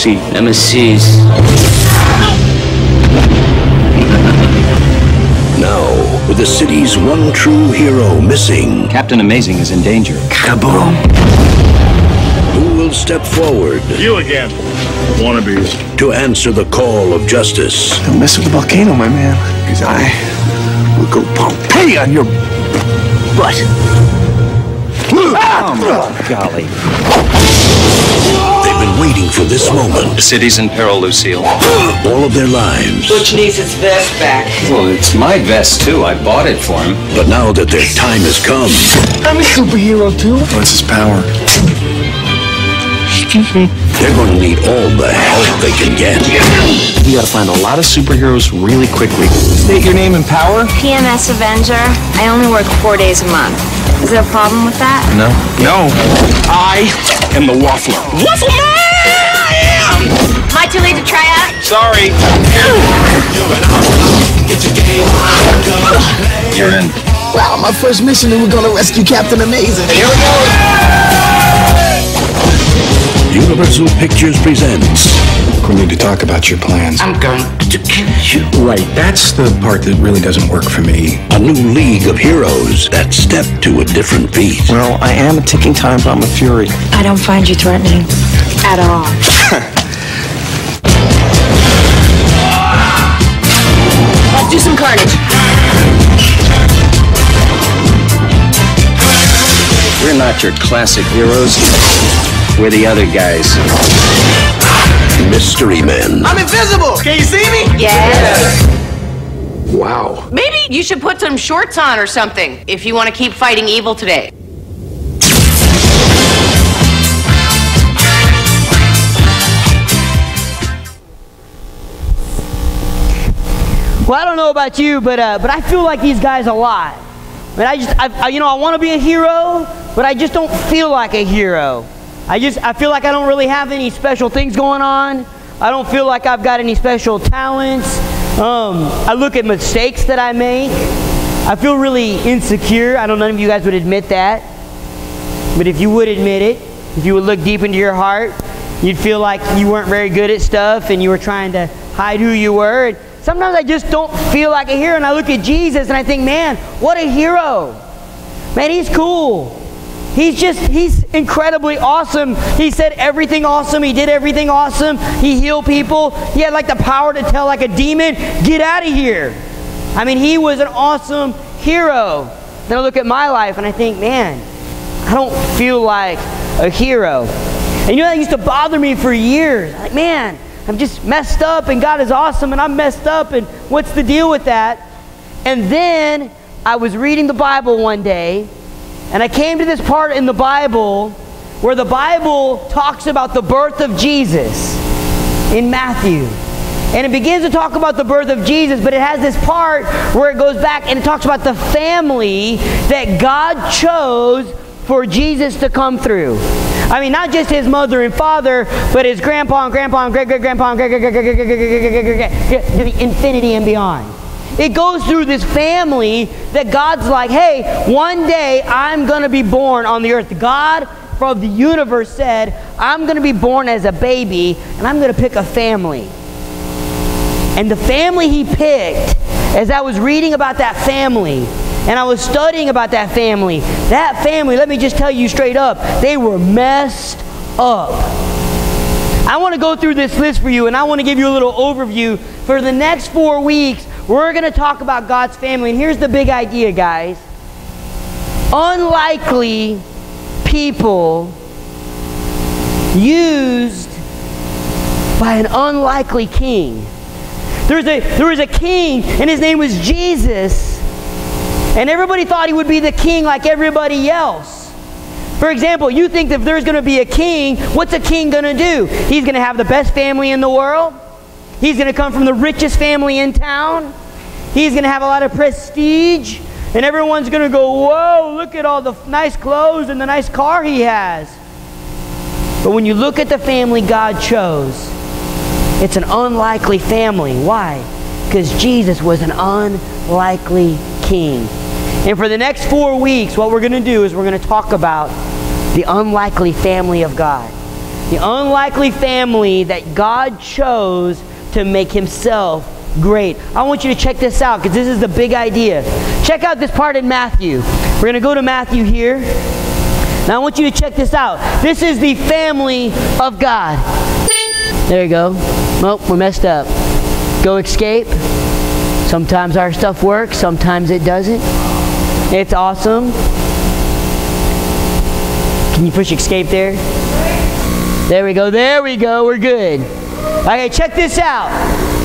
defeat MSCs. Now, with the city's one true hero missing, Captain Amazing is in danger. Kaboom! who will step forward You again, wannabes. to answer the call of justice? Don't mess with the volcano, my man, because I will go Pompeii on your butt. Oh, golly. They've been waiting for this moment The city's in peril, Lucille. all of their lives. Butch needs his vest back. Well, it's my vest, too. I bought it for him. But now that their time has come, I'm a superhero, too. What's his power? they're going to need all the help they can get. You gotta find a lot of superheroes really quickly. State your name and power. PMS Avenger. I only work 4 days a month. Is there a problem with that? No. I am the Waffler. Waffle Man! Am I too late to try out? Sorry. You're in. Wow, my first mission, and we're gonna rescue Captain Amazing. Here we go. Universal Pictures presents We need to talk about your plans. I'm going to kill you. Right, that's the part that really doesn't work for me. a new league of heroes that step to a different beat. Well, I am a ticking time bomb of fury. I don't find you threatening at all. Let's do some carnage. We're not your classic heroes. We're the other guys. Mystery Men. I'm invisible. Can you see me? Yes. Wow. Maybe you should put some shorts on or something if you want to keep fighting evil today. Well, I don't know about you, but I feel like these guys a lot. I mean, I want to be a hero, but I just don't feel like a hero. I feel like I don't really have any special things going on. I don't feel like I've got any special talents. I look at mistakes that I make. I feel really insecure. I know none of you guys would admit that. But if you would admit it, if you would look deep into your heart, you'd feel like you weren't very good at stuff and you were trying to hide who you were. And sometimes I just don't feel like a hero, and I look at Jesus and I think, man, what a hero. Man, he's cool. He's incredibly awesome. He said everything awesome. He did everything awesome. He healed people. He had like the power to tell like a demon, get out of here. I mean, he was an awesome hero. Then I look at my life and I think, man, I don't feel like a hero. And you know, that used to bother me for years. Like, man, I'm just messed up and God is awesome and I'm messed up and what's the deal with that? And then I was reading the Bible one day and I came to this part in the Bible where the Bible talks about the birth of Jesus in Matthew. And it begins to talk about the birth of Jesus, but it has this part where it goes back and it talks about the family that God chose for Jesus to come through. I mean, not just his mother and father, but his grandpa and grandpa and great-great-grandpa and to the infinity and beyond. It goes through this family that God's like, hey, one day I'm going to be born on the earth. God from the universe said, I'm going to be born as a baby, and I'm going to pick a family. And the family he picked, as I was reading about that family, and I was studying about that family, let me just tell you straight up, they were messed up. I want to go through this list for you, and I want to give you a little overview. For the next 4 weeks, we're going to talk about God's family. And here's the big idea, guys. Unlikely people used by an unlikely king. There was a king, and his name was Jesus. And everybody thought he would be the king like everybody else. For example, you think if there's going to be a king, what's a king going to do? He's going to have the best family in the world. He's going to come from the richest family in town. He's going to have a lot of prestige. And everyone's going to go, whoa, look at all the nice clothes and the nice car he has. But when you look at the family God chose, it's an unlikely family. Why? Because Jesus was an unlikely king. And for the next 4 weeks, what we're going to do is we're going to talk about the unlikely family of God. The unlikely family that God chose to make himself great. I want you to check this out because this is the big idea. Check out this part in Matthew. We're going to go to Matthew here. Now I want you to check this out. This is the family of God. There you go. Oh, we messed up. Go escape. Sometimes our stuff works, sometimes it doesn't. It's awesome. Can you push escape there? There we go, we're good. Okay, check this out.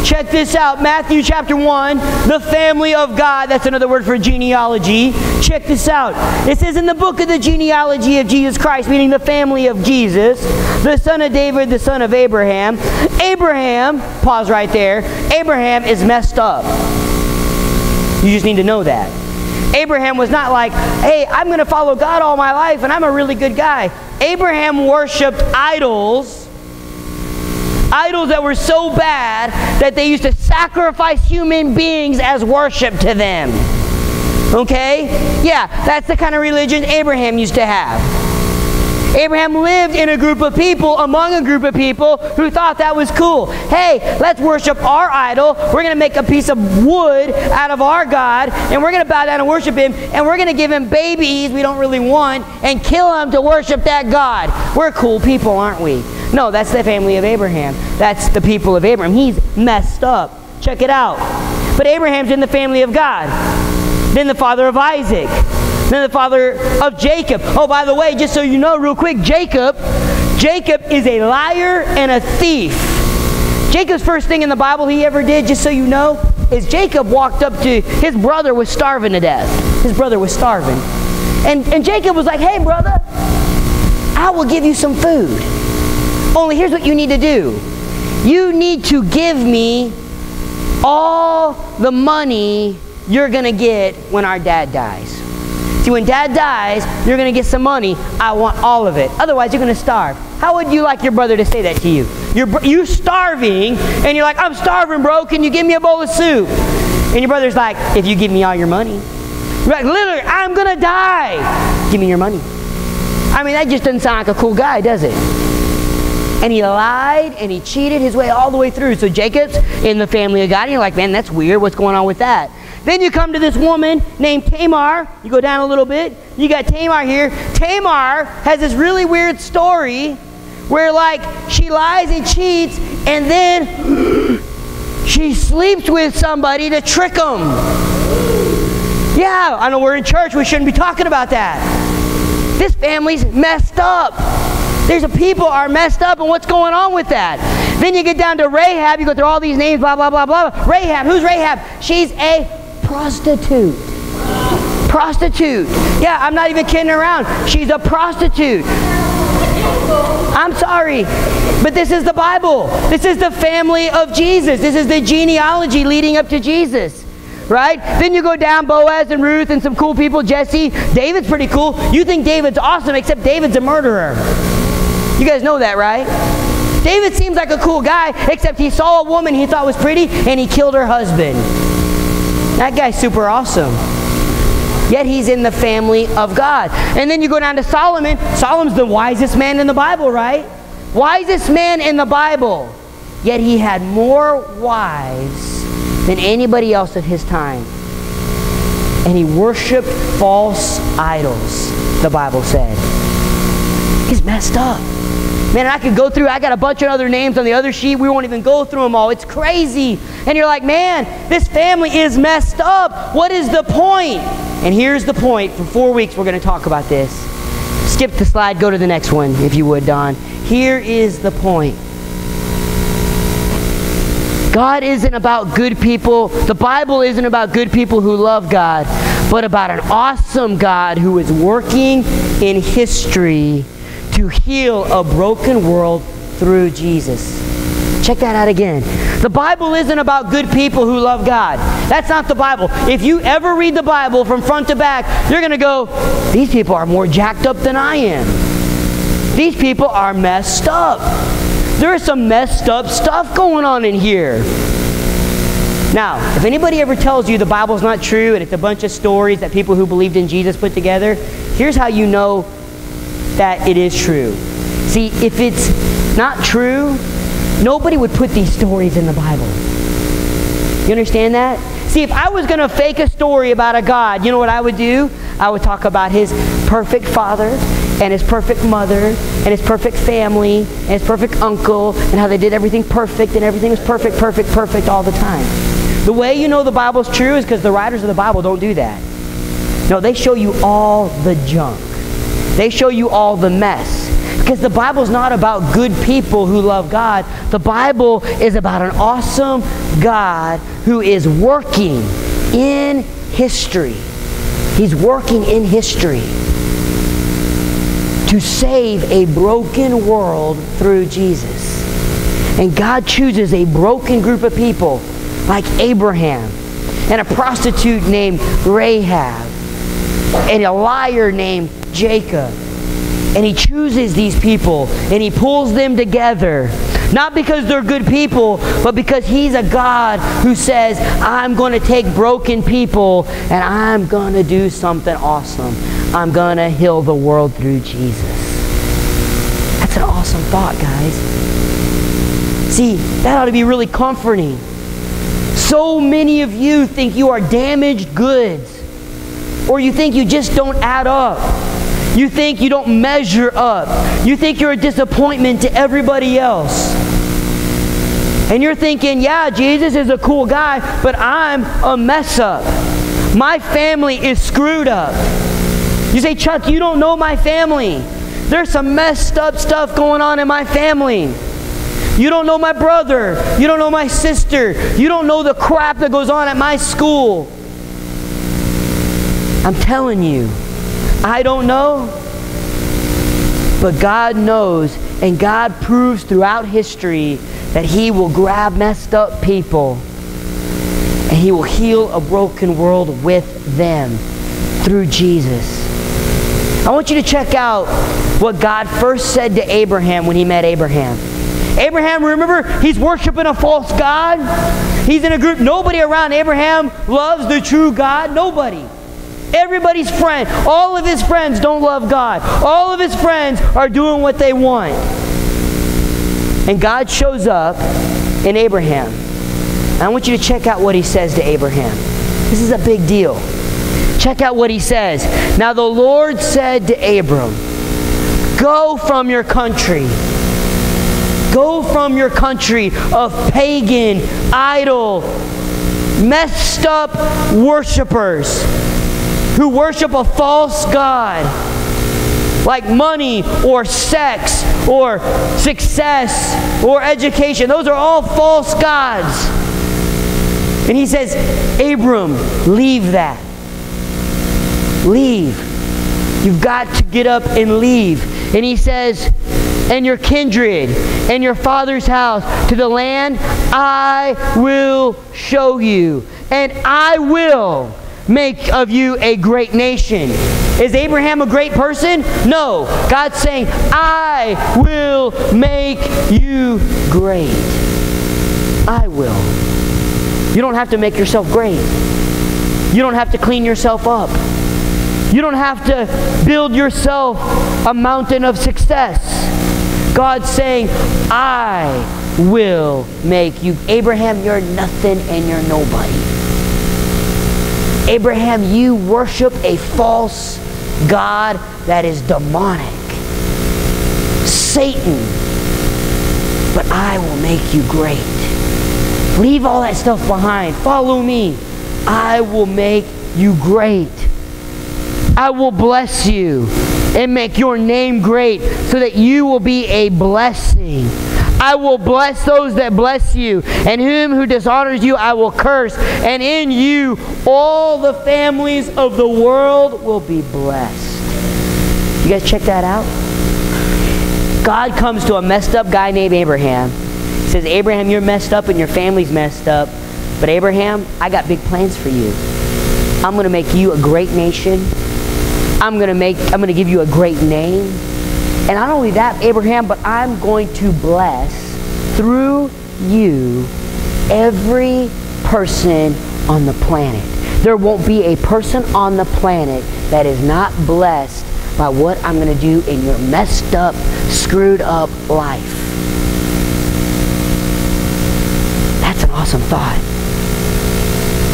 Check this out. Matthew chapter 1, the family of God. That's another word for genealogy. Check this out. It says in the book of the genealogy of Jesus Christ, meaning the family of Jesus, the son of David, the son of Abraham. Abraham, pause right there, Abraham is messed up. You just need to know that. Abraham was not like, hey, I'm going to follow God all my life and I'm a really good guy. Abraham worshipped idols. Idols that were so bad that they used to sacrifice human beings as worship to them. Okay? Yeah, that's the kind of religion Abraham used to have. Abraham lived in a group of people, among a group of people who thought that was cool. Hey, let's worship our idol. We're going to make a piece of wood out of our God, and we're going to bow down and worship him, and we're going to give him babies we don't really want and kill him to worship that God. We're cool people, aren't we? No, that's the family of Abraham. That's the people of Abraham. He's messed up. Check it out. But Abraham's in the family of God. Then the father of Isaac. Then the father of Jacob. Oh, by the way, just so you know real quick, Jacob is a liar and a thief. Jacob's first thing in the Bible he ever did, just so you know, is Jacob walked up to, his brother was starving to death. His brother was starving. And Jacob was like, hey brother, I will give you some food. Only here's what you need to do. You need to give me all the money you're going to get when our dad dies. See, when dad dies, you're going to get some money. I want all of it. Otherwise, you're going to starve. How would you like your brother to say that to you? You're starving, and you're like, I'm starving, bro. Can you give me a bowl of soup? And your brother's like, if you give me all your money. You're like, literally, I'm going to die. Give me your money. I mean, that just doesn't sound like a cool guy, does it? And he lied, and he cheated his way all the way through. So Jacob's in the family of God, and you're like, man, that's weird. What's going on with that? Then you come to this woman named Tamar. You go down a little bit. You got Tamar here. Tamar has this really weird story where, like, she lies and cheats, and then she sleeps with somebody to trick them. Yeah, I know we're in church. We shouldn't be talking about that. This family's messed up. There's a people are messed up, and what's going on with that? Then you get down to Rahab. You go through all these names, blah, blah, blah, blah. Rahab. Who's Rahab? She's a prostitute. Prostitute. Yeah, I'm not even kidding around. She's a prostitute. I'm sorry, but this is the Bible. This is the family of Jesus. This is the genealogy leading up to Jesus. Right? Then you go down, Boaz and Ruth and some cool people, Jesse. David's pretty cool. You think David's awesome, except David's a murderer. You guys know that, right? David seems like a cool guy, except he saw a woman he thought was pretty, and he killed her husband. That guy's super awesome. Yet he's in the family of God. And then you go down to Solomon. Solomon's the wisest man in the Bible, right? Wisest man in the Bible. Yet he had more wives than anybody else of his time. And he worshipped false idols, the Bible said. He's messed up. Man, I could go through, I got a bunch of other names on the other sheet. We won't even go through them all. It's crazy. And you're like, man, this family is messed up. What is the point? And here's the point. For 4 weeks, we're going to talk about this. Skip the slide. Go to the next one, if you would, Don. Here is the point. God isn't about good people. The Bible isn't about good people who love God, but about an awesome God who is working in history to heal a broken world through Jesus. Check that out again. The Bible isn't about good people who love God. That's not the Bible. If you ever read the Bible from front to back, you're going to go, these people are more jacked up than I am. These people are messed up. There's some messed up stuff going on in here. Now, if anybody ever tells you the Bible's not true and it's a bunch of stories that people who believed in Jesus put together, here's how you know that it is true. See, if it's not true, nobody would put these stories in the Bible. You understand that? See, if I was going to fake a story about a God, you know what I would do? I would talk about His perfect father and His perfect mother and His perfect family and His perfect uncle and how they did everything perfect and everything was perfect, perfect, perfect all the time. The way you know the Bible's true is because the writers of the Bible don't do that. No, they show you all the junk. They show you all the mess. Because the Bible's not about good people who love God. The Bible is about an awesome God who is working in history. He's working in history to save a broken world through Jesus. And God chooses a broken group of people like Abraham and a prostitute named Rahab and a liar named Jacob. And He chooses these people and He pulls them together. Not because they're good people, but because He's a God who says, I'm going to take broken people and I'm going to do something awesome. I'm going to heal the world through Jesus. That's an awesome thought, guys. See, that ought to be really comforting. So many of you think you are damaged goods, or you think you just don't add up. You think you don't measure up. You think you're a disappointment to everybody else. And you're thinking, yeah, Jesus is a cool guy, but I'm a mess up. My family is screwed up. You say, Chuck, you don't know my family. There's some messed up stuff going on in my family. You don't know my brother. You don't know my sister. You don't know the crap that goes on at my school. I'm telling you, I don't know, but God knows, and God proves throughout history that He will grab messed up people and He will heal a broken world with them through Jesus. I want you to check out what God first said to Abraham when He met Abraham. Abraham, remember, he's worshiping a false god. He's in a group. Nobody around Abraham loves the true God. Nobody. Everybody's friend. All of his friends don't love God. All of his friends are doing what they want. And God shows up in Abraham. I want you to check out what He says to Abraham. This is a big deal. Check out what He says. Now the Lord said to Abram, go from your country. Go from your country of pagan, idol, messed up worshipers who worship a false god like money or sex or success or education. Those are all false gods. And He says, Abram, leave that. Leave. You've got to get up and leave. And He says, and your kindred and your father's house to the land I will show you, and I will make of you a great nation. Is Abraham a great person? No. God's saying, I will make you great. I will. You don't have to make yourself great. You don't have to clean yourself up. You don't have to build yourself a mountain of success. God's saying, I will make you. Abraham, you're nothing and you're nobody. Abraham, you worship a false god that is demonic. Satan. But I will make you great. Leave all that stuff behind. Follow me. I will make you great. I will bless you and make your name great so that you will be a blessing. I will bless those that bless you, and him who dishonors you I will curse, and in you all the families of the world will be blessed. You guys check that out? God comes to a messed up guy named Abraham. He says, Abraham, you're messed up and your family's messed up, but Abraham, I got big plans for you. I'm going to make you a great nation. I'm going to give you a great name. And not only that, Abraham, but I'm going to bless through you every person on the planet. There won't be a person on the planet that is not blessed by what I'm going to do in your messed up, screwed up life. That's an awesome thought.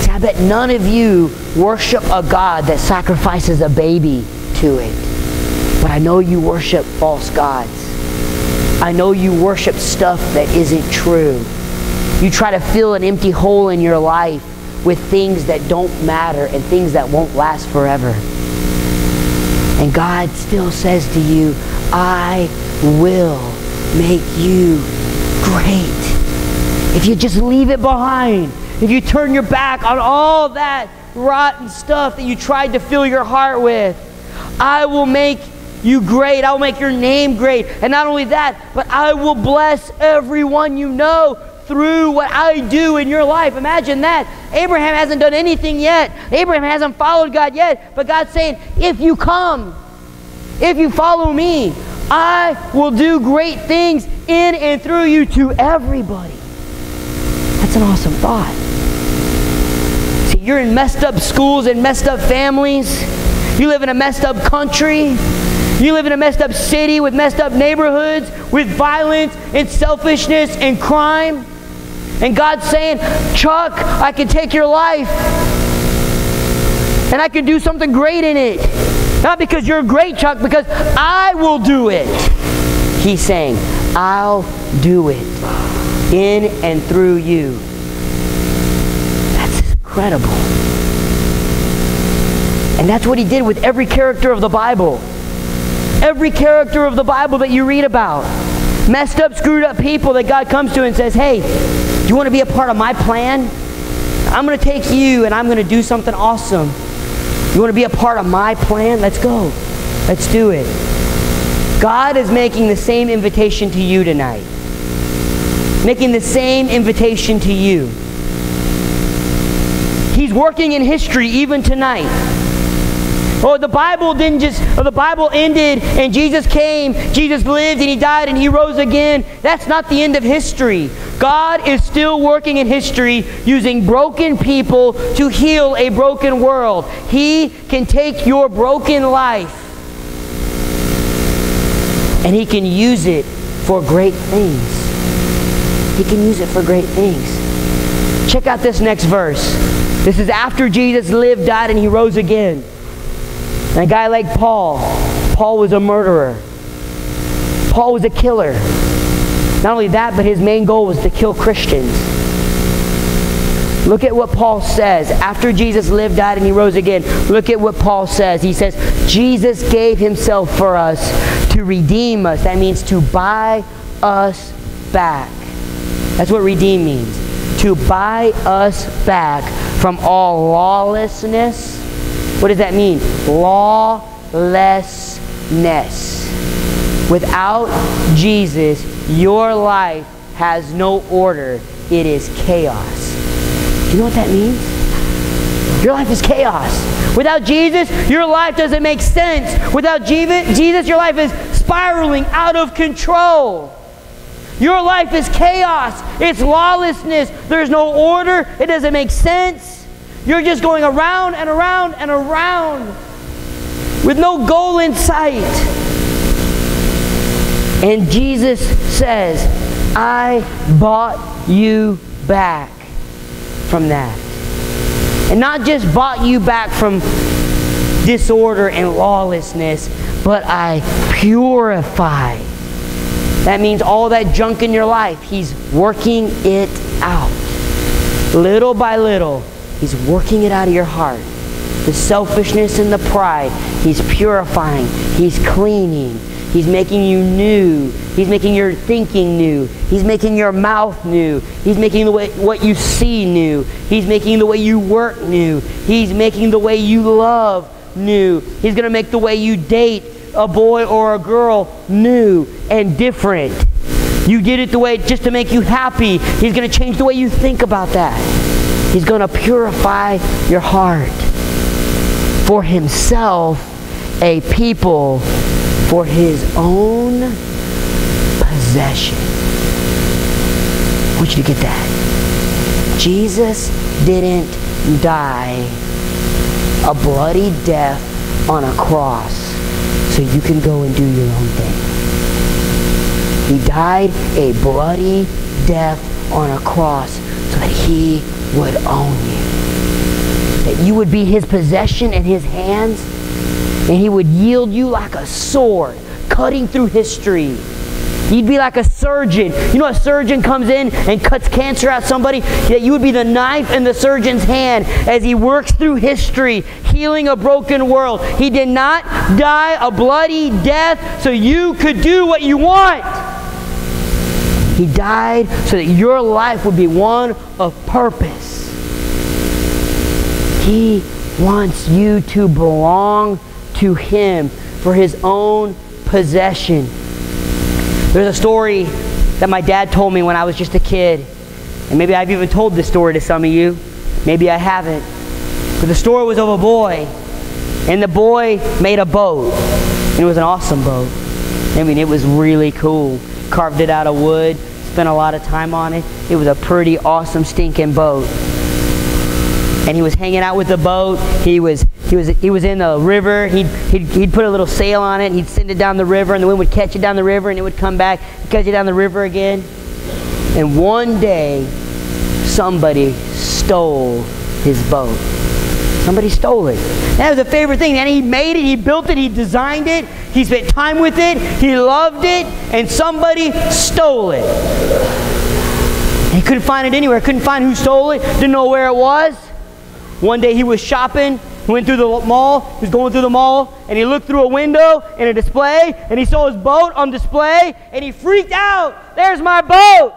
See, I bet none of you worship a God that sacrifices a baby to it. But I know you worship false gods. I know you worship stuff that isn't true. You try to fill an empty hole in your life with things that don't matter and things that won't last forever. And God still says to you, I will make you great. If you just leave it behind, if you turn your back on all that rotten stuff that you tried to fill your heart with, I will make you great. I will make your name great. And not only that, but I will bless everyone you know through what I do in your life. Imagine that. Abraham hasn't done anything yet. Abraham hasn't followed God yet. But God's saying, if you come, if you follow me, I will do great things in and through you to everybody. That's an awesome thought. See, you're in messed up schools and messed up families. You live in a messed up country. You live in a messed up city with messed up neighborhoods, with violence and selfishness and crime. And God's saying, Chuck, I can take your life and I can do something great in it. Not because you're great, Chuck, because I will do it. He's saying, I'll do it in and through you. That's incredible. And that's what he did with every character of the Bible. Every character of the Bible that you read about. Messed up, screwed up people that God comes to and says, hey, do you want to be a part of my plan? I'm going to take you and I'm going to do something awesome. You want to be a part of my plan? Let's go. Let's do it. God is making the same invitation to you tonight. Making the same invitation to you. He's working in history even tonight. Oh, the Bible ended and Jesus came, Jesus lived and he died and he rose again. That's not the end of history. God is still working in history using broken people to heal a broken world. He can take your broken life and he can use it for great things. He can use it for great things. Check out this next verse. This is after Jesus lived, died, and he rose again. And a guy like Paul was a murderer. Paul was a killer. Not only that, but his main goal was to kill Christians. Look at what Paul says. After Jesus lived, died, and he rose again, look at what Paul says. He says, Jesus gave himself for us to redeem us. That means to buy us back. That's what redeem means. To buy us back from all lawlessness. What does that mean? Lawlessness. Without Jesus, your life has no order. It is chaos. Do you know what that means? Your life is chaos. Without Jesus, your life doesn't make sense. Without Jesus, your life is spiraling out of control. Your life is chaos. It's lawlessness. There's no order. It doesn't make sense. You're just going around and around and around with no goal in sight. And Jesus says, I bought you back from that. And not just bought you back from disorder and lawlessness, but I purify. That means all that junk in your life, He's working it out. Little by little, He's working it out of your heart. The selfishness and the pride, He's purifying. He's cleaning. He's making you new. He's making your thinking new. He's making your mouth new. He's making the way what you see new. He's making the way you work new. He's making the way you love new. He's going to make the way you date a boy or a girl new and different. You did it the way just to make you happy. He's going to change the way you think about that. He's going to purify your heart for Himself, a people for His own possession. I want you to get that. Jesus didn't die a bloody death on a cross so you can go and do your own thing. He died a bloody death on a cross so that He would own you. That you would be His possession in His hands, and He would yield you like a sword, cutting through history. You'd be like a surgeon. You know, a surgeon comes in and cuts cancer out somebody? That you would be the knife in the surgeon's hand as he works through history, healing a broken world. He did not die a bloody death so you could do what you want. He died so that your life would be one of purpose. He wants you to belong to Him for His own possession. There's a story that my dad told me when I was just a kid. And maybe I've even told this story to some of you. Maybe I haven't. But the story was of a boy. And the boy made a boat. And it was an awesome boat. I mean, it was really cool. Carved it out of wood. Spent a lot of time on it. It was a pretty awesome stinking boat. And he was hanging out with the boat. He was in the river. He'd put a little sail on it, and he'd send it down the river, and the wind would catch it down the river, and it would come back, catch it down the river again. And one day, somebody stole his boat. Somebody stole it. That was a favorite thing. And he made it, he built it, he designed it, he spent time with it, he loved it, and somebody stole it. He couldn't find it anywhere. Couldn't find who stole it. Didn't know where it was. One day he was shopping. He went through the mall. He was going through the mall, and he looked through a window in a display, and he saw his boat on display, and he freaked out. There's my boat.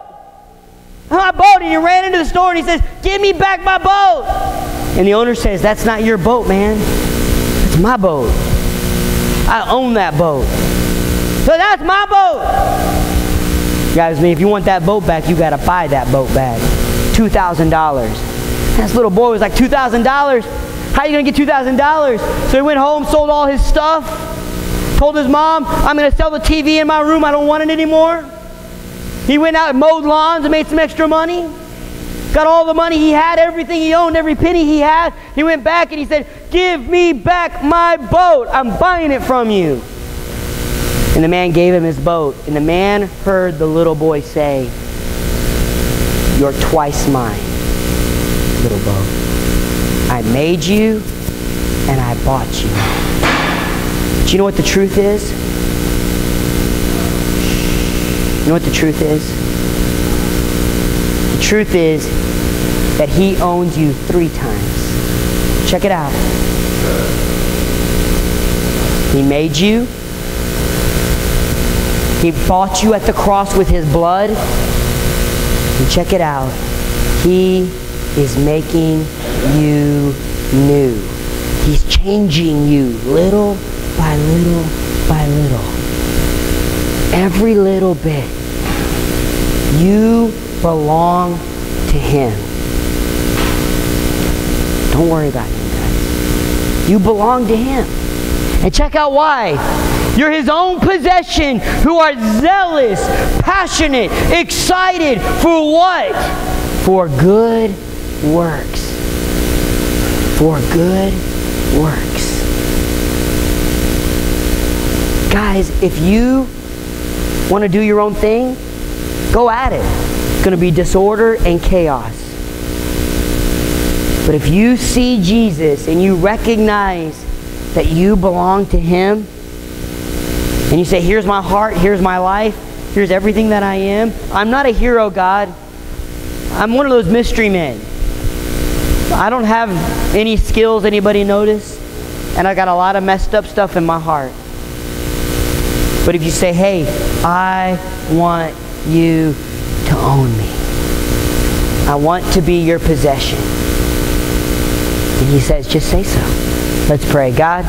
My boat. And he ran into the store, and he says, give me back my boat. And the owner says, that's not your boat, man. It's my boat. I own that boat. So that's my boat. Guys, if you want that boat back, you got to buy that boat back. $2,000. This little boy was like, $2,000? How are you going to get $2,000? So he went home, sold all his stuff, told his mom, I'm going to sell the TV in my room. I don't want it anymore. He went out and mowed lawns and made some extra money. Got all the money he had, everything he owned, every penny he had. He went back and he said, give me back my boat. I'm buying it from you. And the man gave him his boat. And the man heard the little boy say, you're twice mine, little boat. I made you and I bought you. But you know what the truth is? You know what the truth is? The truth is that He owns you 3 times. Check it out. He made you. He bought you at the cross with His blood. And check it out. He is making you new. He's changing you little by little by little. Every little bit. You belong to Him. Don't worry about Him, guys. You belong to Him. And check out why. You're His own possession, who are zealous, passionate, excited for what? For good works. For good works. Guys, if you want to do your own thing, go at it. It's going to be disorder and chaos. But if you see Jesus and you recognize that you belong to Him, and you say, here's my heart, here's my life, here's everything that I am. I'm not a hero, God. I'm one of those mystery men. I don't have any skills anybody notice, and I got a lot of messed up stuff in my heart. But if you say, hey, I want you to own me. I want to be your possession. And He says, just say so. Let's pray. God,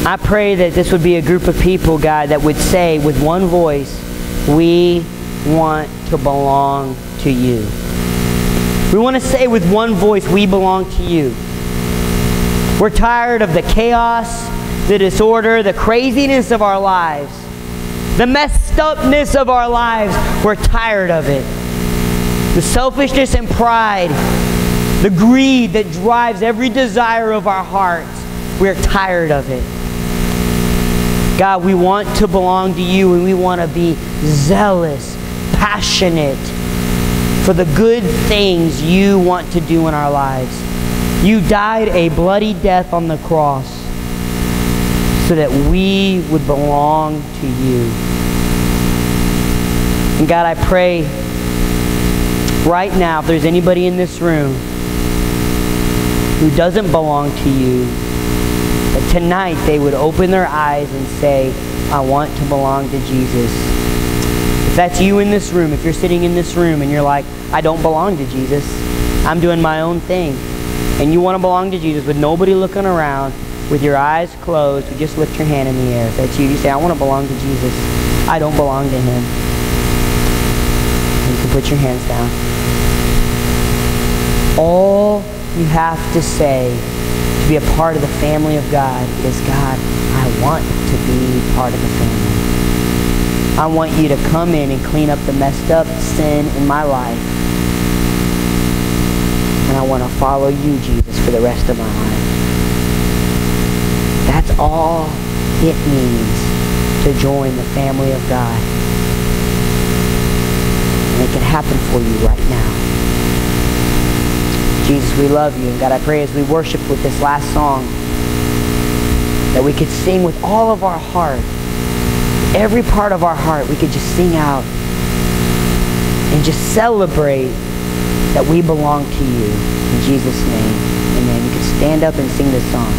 I pray that this would be a group of people, God, that would say with one voice, we want to belong to you. We want to say with one voice, we belong to you. We're tired of the chaos, the disorder, the craziness of our lives, the messed upness of our lives. We're tired of it. The selfishness and pride, the greed that drives every desire of our hearts. We're tired of it. God, we want to belong to you, and we want to be zealous, passionate for the good things you want to do in our lives. You died a bloody death on the cross so that we would belong to you. And God, I pray right now, if there's anybody in this room who doesn't belong to you, that tonight they would open their eyes and say, I want to belong to Jesus. If that's you in this room, if you're sitting in this room and you're like, I don't belong to Jesus, I'm doing my own thing, and you want to belong to Jesus with nobody looking around, with your eyes closed, you just lift your hand in the air. If that's you, you say, I want to belong to Jesus. I don't belong to Him. And you can put your hands down. All you have to say to be a part of the family of God is, God, I want to be part of the family. I want you to come in and clean up the messed up sin in my life. And I want to follow you, Jesus, for the rest of my life. That's all it means to join the family of God. And it can happen for you right now. Jesus, we love you. And God, I pray as we worship with this last song that we could sing with all of our heart. Every part of our heart we could just sing out and just celebrate that we belong to you. In Jesus' name, amen. You can stand up and sing this song.